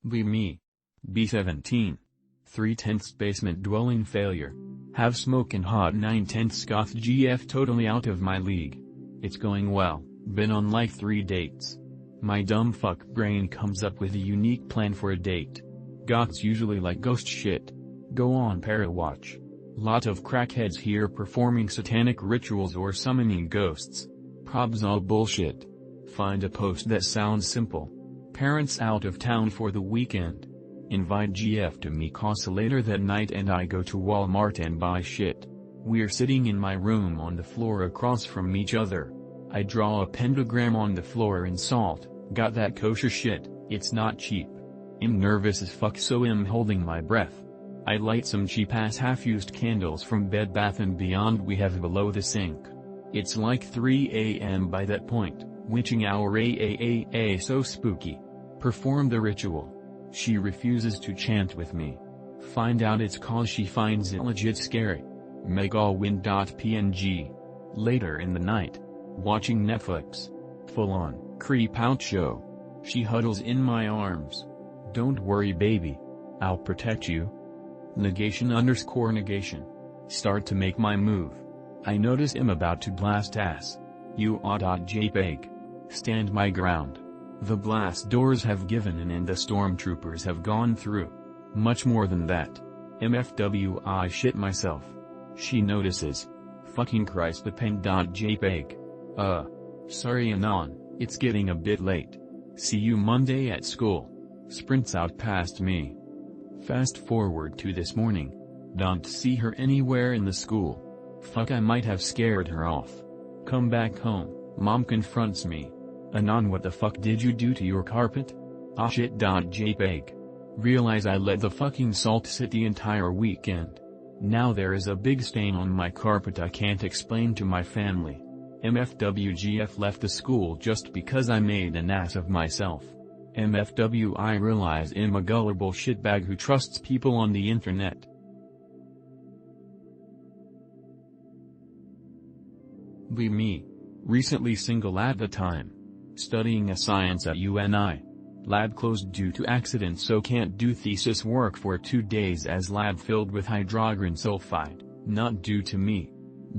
Be me. B17. 3/10 basement dwelling failure. Have smoke and hot 9/10 goth GF totally out of my league. It's going well, been on like 3 dates. My dumb fuck brain comes up with a unique plan for a date. Goths usually like ghost shit. Go on Parawatch. Lot of crackheads here performing satanic rituals or summoning ghosts. Probs all bullshit. Find a post that sounds simple. Parents out of town for the weekend. Invite GF to meet Casa later that night and I go to Walmart and buy shit. We're sitting in my room on the floor across from each other. I draw a pentagram on the floor in salt, got that kosher shit, it's not cheap. I'm nervous as fuck so I'm holding my breath. I light some cheap-ass half-used candles from Bed Bath & Beyond we have below the sink. It's like 3 a.m. by that point, witching hour so spooky. Perform the ritual. She refuses to chant with me. Find out it's cause she finds it legit scary. Megalwin.png. Later in the night. Watching Netflix. Full-on, creep-out show. She huddles in my arms. Don't worry baby. I'll protect you. Negation_negation. Start to make my move. I notice I'm about to blast ass. JPEG. Stand my ground. The blast doors have given in and the stormtroopers have gone through. Much more than that. MFW I shit myself. She notices. Fucking Christ the pen.jpg. Sorry Anon, it's getting a bit late. See you Monday at school. Sprints out past me. Fast forward to this morning. Don't see her anywhere in the school. Fuck I might have scared her off. Come back home, mom confronts me. Anon what the fuck did you do to your carpet? Ah shit.jpg. Realize I let the fucking salt sit the entire weekend. Now there is a big stain on my carpet I can't explain to my family. MFWGF left the school just because I made an ass of myself. MFW I realize I'm a gullible shitbag who trusts people on the internet. Be me. Recently single at the time. Studying a science at UNI. Lab closed due to accident so can't do thesis work for 2 days as lab filled with hydrogen sulfide, not due to me.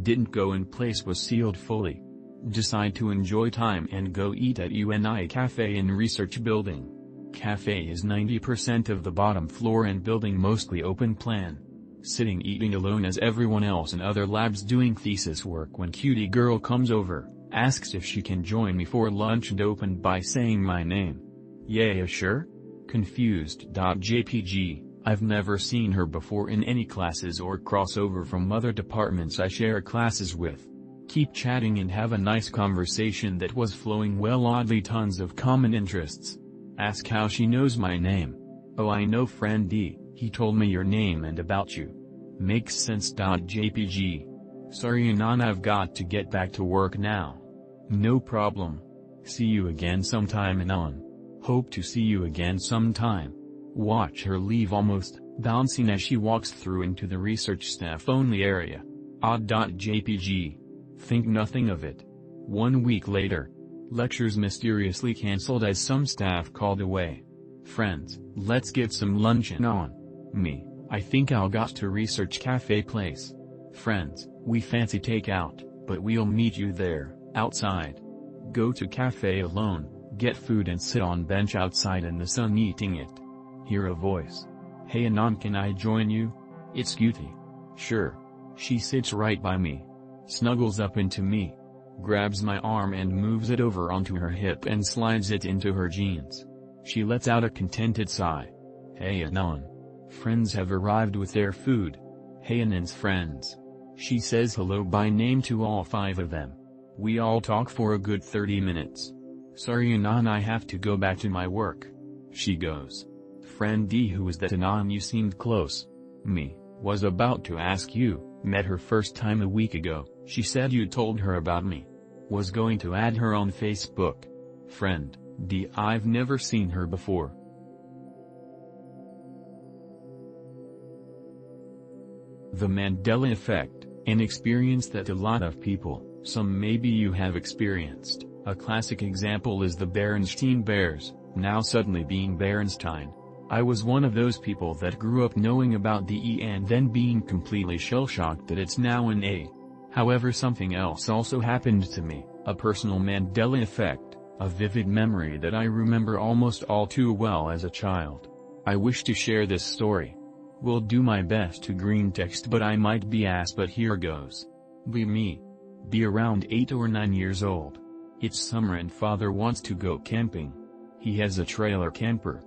Didn't go in place was sealed fully. Decide to enjoy time and go eat at UNI Cafe in Research Building. Cafe is 90% of the bottom floor and building mostly open plan. Sitting eating alone as everyone else in other labs doing thesis work when cutie girl comes over, asks if she can join me for lunch and opened by saying my name. Yeah sure? Confused.jpg. I've never seen her before in any classes or crossover from other departments I share classes with. Keep chatting and have a nice conversation that was flowing well oddly tons of common interests. Ask how she knows my name. Oh I know friend D, he told me your name and about you. Makes sense.jpg. Sorry Anon I've got to get back to work now. No problem. See you again sometime Anon. Hope to see you again sometime. Watch her leave almost, bouncing as she walks through into the research staff only area. Odd.jpg. Think nothing of it. 1 week later. Lectures mysteriously cancelled as some staff called away. Friends, let's get some lunch on. Me, I think I'll got to research cafe place. Friends, we fancy takeout, but we'll meet you there, outside. Go to cafe alone, get food and sit on bench outside in the sun eating it. Hear a voice. Hey Anon can I join you? It's Cutie. Sure. She sits right by me. Snuggles up into me. Grabs my arm and moves it over onto her hip and slides it into her jeans. She lets out a contented sigh. Hey Anon. Friends have arrived with their food. Hey Anon's friends. She says hello by name to all 5 of them. We all talk for a good 30 minutes. Sorry Anon I have to go back to my work. She goes. Friend D who was that Anon you seemed close. Me, was about to ask you, met her first time a week ago, she said you told her about me. Was going to add her on Facebook. Friend D I've never seen her before. The Mandela Effect, an experience that a lot of people, some maybe you have experienced. A classic example is the Berenstein Bears, now suddenly being Berenstein. I was one of those people that grew up knowing about the E and then being completely shell-shocked that it's now an A. However, something else also happened to me, a personal Mandela effect, a vivid memory that I remember almost all too well as a child. I wish to share this story. Will do my best to green text, but I might be ass, but here goes. Be around 8 or 9 years old. It's summer and father wants to go camping. He has a trailer camper.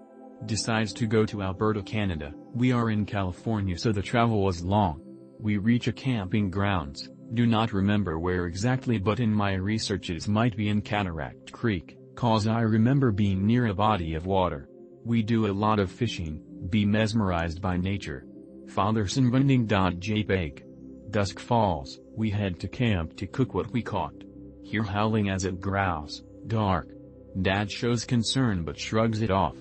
Decides to go to Alberta, Canada. We are in California, so the travel was long. We reach a camping grounds, do not remember where exactly, but in my researches might be in Cataract Creek, cause I remember being near a body of water. We do a lot of fishing, be mesmerized by nature. Father sunbunding.jpg. Dusk falls, we head to camp to cook what we caught. Hear howling as it growls, dark. Dad shows concern but shrugs it off.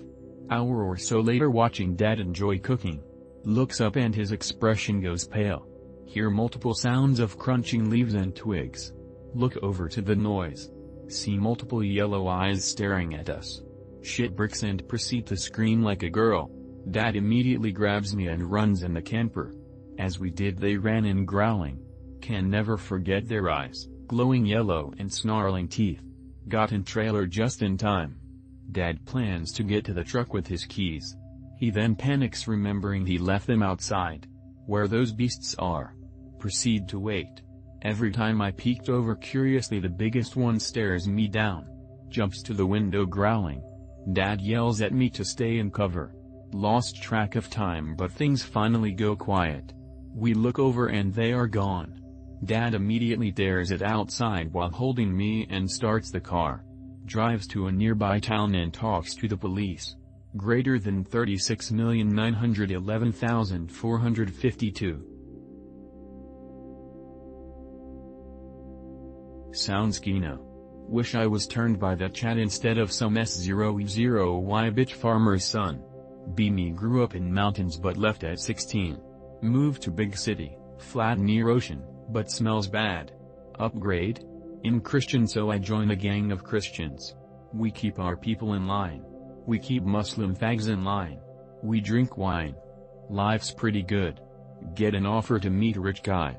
Hour or so later, watching Dad enjoy cooking. Looks up and his expression goes pale. Hear multiple sounds of crunching leaves and twigs. Look over to the noise. See multiple yellow eyes staring at us. Shit bricks and proceed to scream like a girl. Dad immediately grabs me and runs in the camper. As we did, they ran in growling. Can never forget their eyes, glowing yellow and snarling teeth. Got in trailer just in time. Dad plans to get to the truck with his keys. He then panics remembering he left them outside, where those beasts are. Proceed to wait. Every time I peeked over curiously, the biggest one stares me down. Jumps to the window growling. Dad yells at me to stay in cover. Lost track of time, but things finally go quiet. We look over and they are gone. Dad immediately tears it outside while holding me and starts the car. Drives to a nearby town and talks to the police. Greater than 36,911,452. Sounds kino. Wish I was turned by that chat instead of some S0E0Y bitch farmer's son. Me grew up in mountains but left at 16. Moved to big city, flat near ocean, but smells bad. Upgrade? I'm Christian, so I join a gang of Christians. We keep our people in line. We keep Muslim fags in line. We drink wine. Life's pretty good. Get an offer to meet rich guy.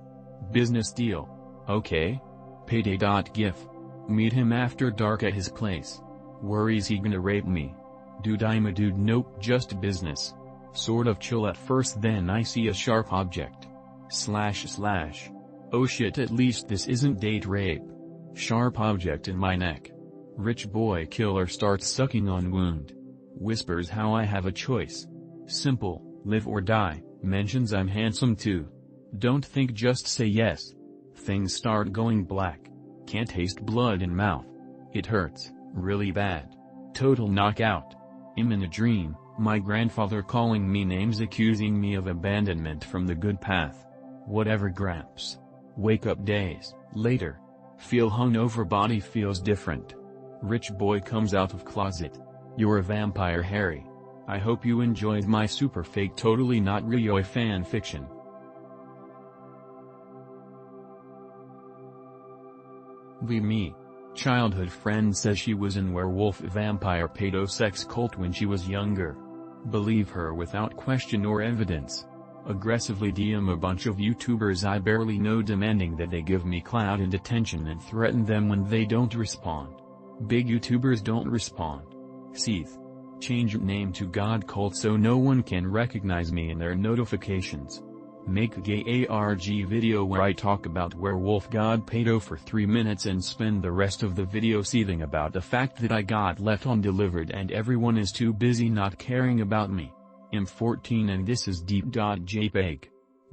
Business deal. Okay. Payday.gif. Meet him after dark at his place. Worries he gonna rape me. Dude, I'm a dude. Nope, just business. Sort of chill at first, then I see a sharp object. / Oh shit, at least this isn't date rape. Sharp object in my neck. Rich boy killer starts sucking on wound. Whispers how I have a choice. Simple, live or die, mentions I'm handsome too. Don't think, just say yes. Things start going black. Can't taste blood in mouth. It hurts, really bad. Total knockout. I'm in a dream, my grandfather calling me names, accusing me of abandonment from the good path. Whatever, Gramps. Wake up days later. Feel hungover, body feels different. Rich boy comes out of closet. You're a vampire, Harry. I hope you enjoyed my super fake, totally not real fan fiction. Me. Childhood friend says she was in werewolf vampire pedo sex cult when she was younger. Believe her without question or evidence. Aggressively DM a bunch of YouTubers I barely know, demanding that they give me clout and attention, and threaten them when they don't respond. Big YouTubers don't respond. Seeth. Change name to God Cult so no one can recognize me in their notifications. Make gay ARG video where I talk about werewolf god pedo for 3 minutes and spend the rest of the video seething about the fact that I got left undelivered and everyone is too busy not caring about me. I'm 14 and this is deep.jpg.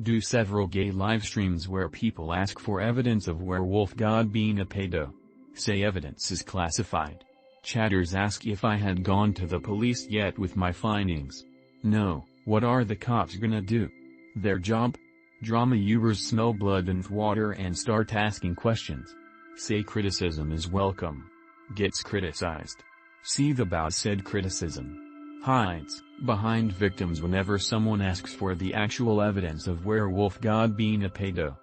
Do several gay live streams where people ask for evidence of werewolf god being a pedo. Say evidence is classified. Chatters ask if I had gone to the police yet with my findings. No, what are the cops gonna do? Their job? Drama users smell blood and water and start asking questions. Say criticism is welcome. Gets criticized. See the about said criticism. Hides behind victims whenever someone asks for the actual evidence of werewolf god being a pedo.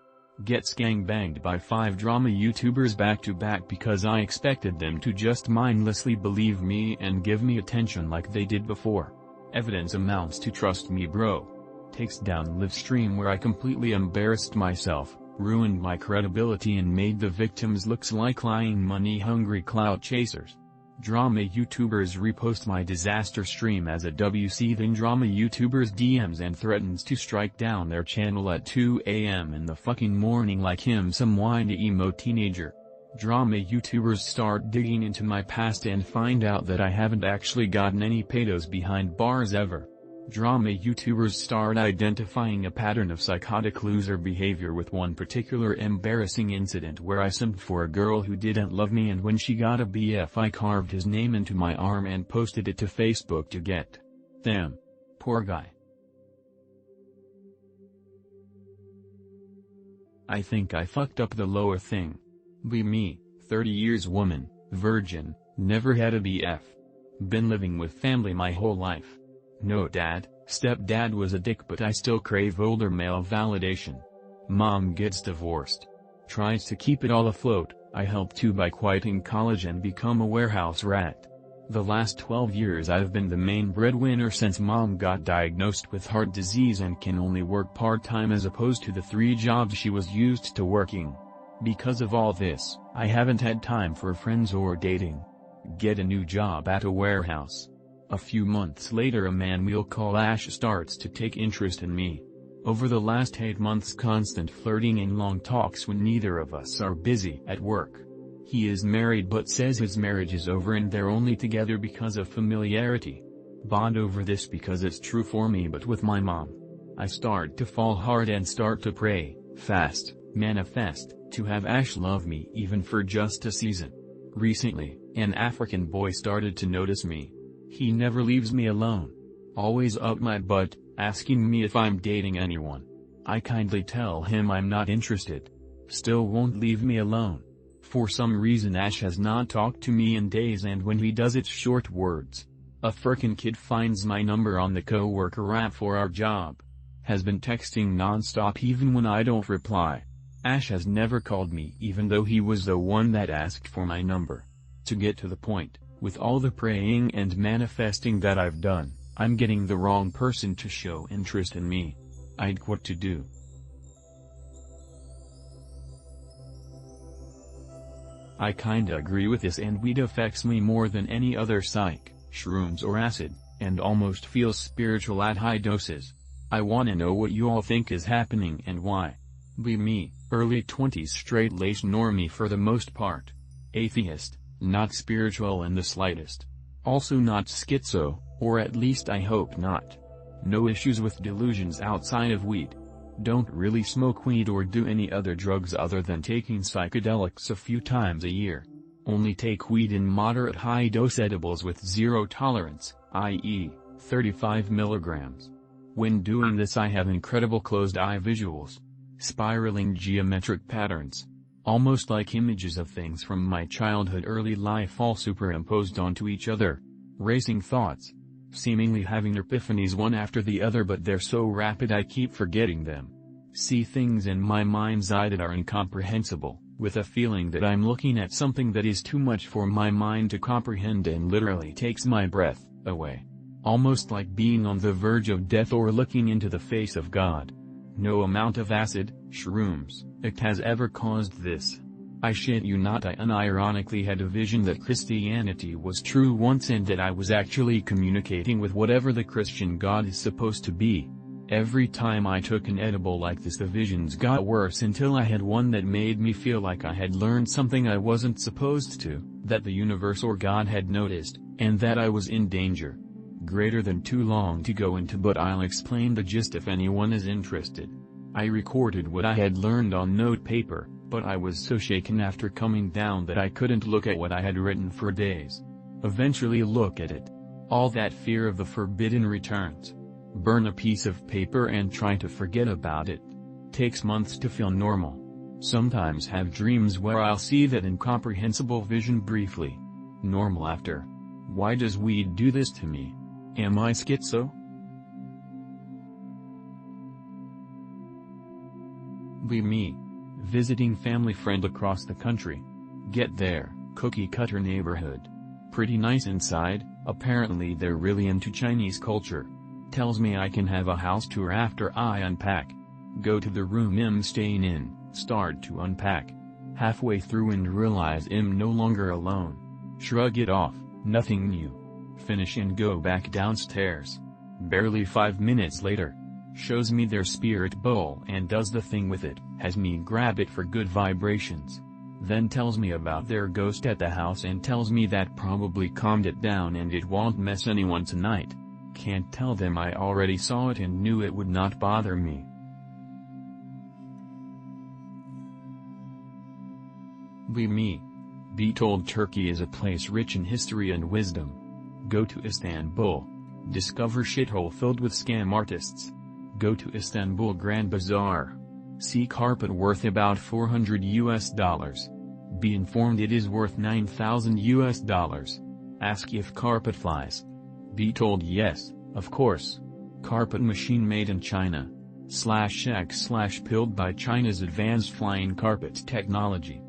Gets gangbanged by 5 drama YouTubers back to back because I expected them to just mindlessly believe me and give me attention like they did before. Evidence amounts to trust me bro. Takes down live stream where I completely embarrassed myself, ruined my credibility and made the victims looks like lying money-hungry clout chasers. Drama YouTubers repost my disaster stream as a WC, then drama YouTubers DMs and threatens to strike down their channel at 2 AM in the fucking morning like him some whiny emo teenager. Drama YouTubers start digging into my past and find out that I haven't actually gotten any pedos behind bars ever. Drama YouTubers start identifying a pattern of psychotic loser behavior with one particular embarrassing incident where I simped for a girl who didn't love me, and when she got a BF I carved his name into my arm and posted it to Facebook to get them. Poor guy. I think I fucked up the lower thing. Be me, 30 years woman, virgin, never had a BF. Been living with family my whole life. No dad, stepdad was a dick, but I still crave older male validation. Mom gets divorced. Tries to keep it all afloat. I helped too by quitting college and become a warehouse rat. The last 12 years I've been the main breadwinner since mom got diagnosed with heart disease and can only work part-time as opposed to the 3 jobs she was used to working. Because of all this, I haven't had time for friends or dating. Get a new job at a warehouse. A few months later a man we'll call Ash starts to take interest in me. Over the last 8 months constant flirting and long talks when neither of us are busy at work. He is married but says his marriage is over and they're only together because of familiarity. Bond over this because it's true for me, but with my mom. I start to fall hard and start to pray, fast, manifest, to have Ash love me even for just a season. Recently, an African boy started to notice me. He never leaves me alone. Always up my butt, asking me if I'm dating anyone. I kindly tell him I'm not interested. Still won't leave me alone. For some reason Ash has not talked to me in days, and when he does it's short words. A frickin' kid finds my number on the co-worker app for our job. Has been texting non-stop even when I don't reply. Ash has never called me even though he was the one that asked for my number. To get to the point, with all the praying and manifesting that I've done, I'm getting the wrong person to show interest in me. I'd what to do. I kinda agree with this, and weed affects me more than any other psych, shrooms or acid, and almost feels spiritual at high doses. I wanna know what you all think is happening and why. Be me, early 20s straight-laced normie for the most part. Atheist, not spiritual in the slightest. Also not schizo, or at least I hope not. No issues with delusions outside of weed. Don't really smoke weed or do any other drugs other than taking psychedelics a few times a year. Only take weed in moderate high-dose edibles with zero tolerance, i.e., 35 milligrams. When doing this I have incredible closed-eye visuals. Spiraling geometric patterns. Almost like images of things from my childhood early life all superimposed onto each other. Racing thoughts. Seemingly having epiphanies one after the other, but they're so rapid I keep forgetting them. See things in my mind's eye that are incomprehensible, with a feeling that I'm looking at something that is too much for my mind to comprehend and literally takes my breath away. Almost like being on the verge of death or looking into the face of God. No amount of acid, shrooms, it has ever caused this. I shit you not, I unironically had a vision that Christianity was true once and that I was actually communicating with whatever the Christian God is supposed to be. Every time I took an edible like this the visions got worse until I had one that made me feel like I had learned something I wasn't supposed to, that the universe or God had noticed, and that I was in danger. Greater than too long to go into, but I'll explain the gist if anyone is interested. I recorded what I had learned on note paper, but I was so shaken after coming down that I couldn't look at what I had written for days. Eventually look at it. All that fear of the forbidden returns. Burn a piece of paper and try to forget about it. Takes months to feel normal. Sometimes have dreams where I'll see that incomprehensible vision briefly. Normal after. Why does weed do this to me? Am I schizo? Be me. Visiting family friend across the country. Get there, cookie cutter neighborhood. Pretty nice inside, apparently they're really into Chinese culture. Tells me I can have a house tour after I unpack. Go to the room I'm staying in, start to unpack. Halfway through and realize I'm no longer alone. Shrug it off, nothing new. Finish and go back downstairs. Barely 5 minutes later. Shows me their spirit bowl and does the thing with it, has me grab it for good vibrations. Then tells me about their ghost at the house and tells me that probably calmed it down and it won't mess anyone tonight. Can't tell them I already saw it and knew it would not bother me. Be me. Be told Turkey is a place rich in history and wisdom. Go to Istanbul. Discover shithole filled with scam artists. Go to Istanbul Grand Bazaar. See carpet worth about $400. Be informed it is worth $9,000. Ask if carpet flies. Be told yes, of course. Carpet machine made in China. /X/pilled by China's advanced flying carpet technology.